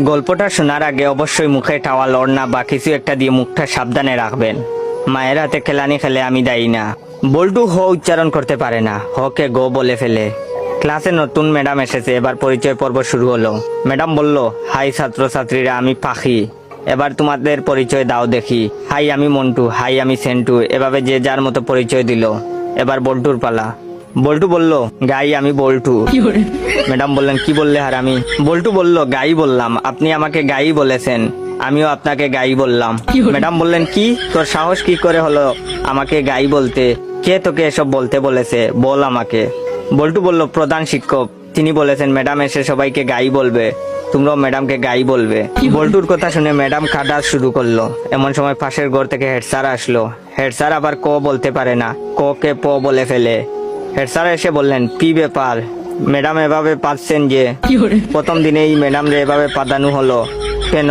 গল্পটা শোনার আগে অবশ্যই মুখে টাওয়াল ওড়না বা কিছু একটা দিয়ে মুখটা সাবধানে রাখবেন। মায়ের হাতে খেলানি খেলে আমি দায়ী না। বল্টু হ উচ্চারণ করতে পারে না, হকে গো বলে ফেলে। ক্লাসে নতুন ম্যাডাম এসেছে, এবার পরিচয় পর্ব শুরু হলো। ম্যাডাম বলল, হাই ছাত্রছাত্রীরা, আমি পাখি, এবার তোমাদের পরিচয় দাও দেখি। হাই আমি মন্টু, হাই আমি সেন্টু, এভাবে যে যার মতো পরিচয় দিল। এবার বল্টুর পালা। বল্টু বলল, গাই আমি বল্টু। ম্যাডাম বললেন, কি বললে হারামি? বল্টু বলল, গাই বললাম, আপনি আমাকে গাই বলেছেন, আমিও আপনাকে গাই বললাম। ম্যাডাম বললেন, কি তোর সাহস কি করে হলো আমাকে গাই বলতে? কে তোকে এসব বলতে বলেছে, বল আমাকে। বল্টু বলল, প্রধান শিক্ষক, তিনি বলেছেন ম্যাডাম এসে সবাইকে গাই বলবে, তোমরাও ম্যাডামকে গাই বলবে। বল্টুর কথা শুনে ম্যাডাম কাঁদা শুরু করলো। এমন সময় পাশের ঘর থেকে হেড স্যার আসলো। হেড স্যার আবার ক বলতে পারে না, ক কে প বলে ফেলে। হেড স্যার এসে বললেন, কি ব্যাপার ম্যাডাম এভাবে পাচ্ছেন যে? প্রথম দিনেই ম্যাডাম রে এভাবে পাদানো হলো কেন?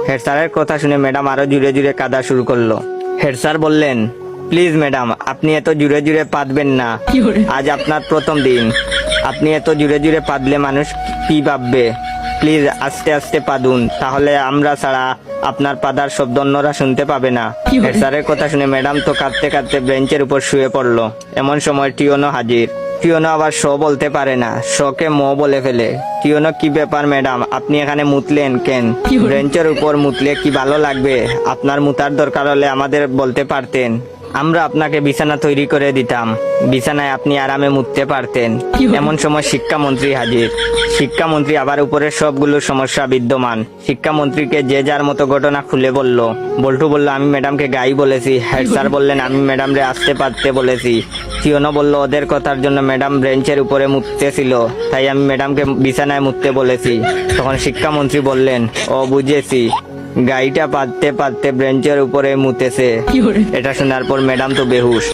হেড স্যারের কথা শুনে ম্যাডাম আরো জুড়ে জুড়ে কাঁদা শুরু করলো। হেড স্যার বললেন, প্লিজ ম্যাডাম, আপনি এত জুড়ে জুড়ে পাদবেন না, আজ আপনার প্রথম দিন, আপনি এত জুড়ে জুড়ে পাদলে মানুষ কি ভাববে? প্লিজ আস্তে আস্তে পাদুন, তাহলে আমরা ছাড়া আপনার পাদার শব্দ অন্যরা শুনতে পাবে না। হেড স্যারের কথা শুনে ম্যাডাম তো কাঁদতে কাঁদতে বেঞ্চের উপর শুয়ে পড়লো। এমন সময় টিওনো হাজির। টিওনো আবার শ বলতে পারে না, শকে ম বলে ফেলে। টিওনো, কি ব্যাপার ম্যাডাম, আপনি এখানে মুতলেন কেন? বেঞ্চের উপর মুতলে কি ভালো লাগবে? আপনার মুতার দরকার হলে আমাদের বলতে পারতেন, আমরা আপনাকে বিছানা তৈরি করে দিতাম, বিছানায় আপনি আরামে মুততে পারতেন। এমন সময় শিক্ষামন্ত্রী হাজির। শিক্ষামন্ত্রী আবার উপরের সবগুলো সমস্যা বিদ্যমান। শিক্ষামন্ত্রীকে যে যার মতো ঘটনা খুলে বলল। বল্টু বলল, আমি ম্যাডামকে গাই বলেছি। হেড স্যার বললেন, আমি ম্যাডাম রে আসতে পারতে বলেছি। টিওনো বলল, ওদের কথার জন্য ম্যাডাম বেঞ্চের উপরে মুততেছিল, তাই আমি ম্যাডামকে বিছানায় মুততে বলেছি। তখন শিক্ষামন্ত্রী বললেন, ও বুঝেছি, গাইটা পাততে পাততে বেঞ্চের উপরে মুতেছে। এটা শোনার পর ম্যাডাম তো বেহুশ।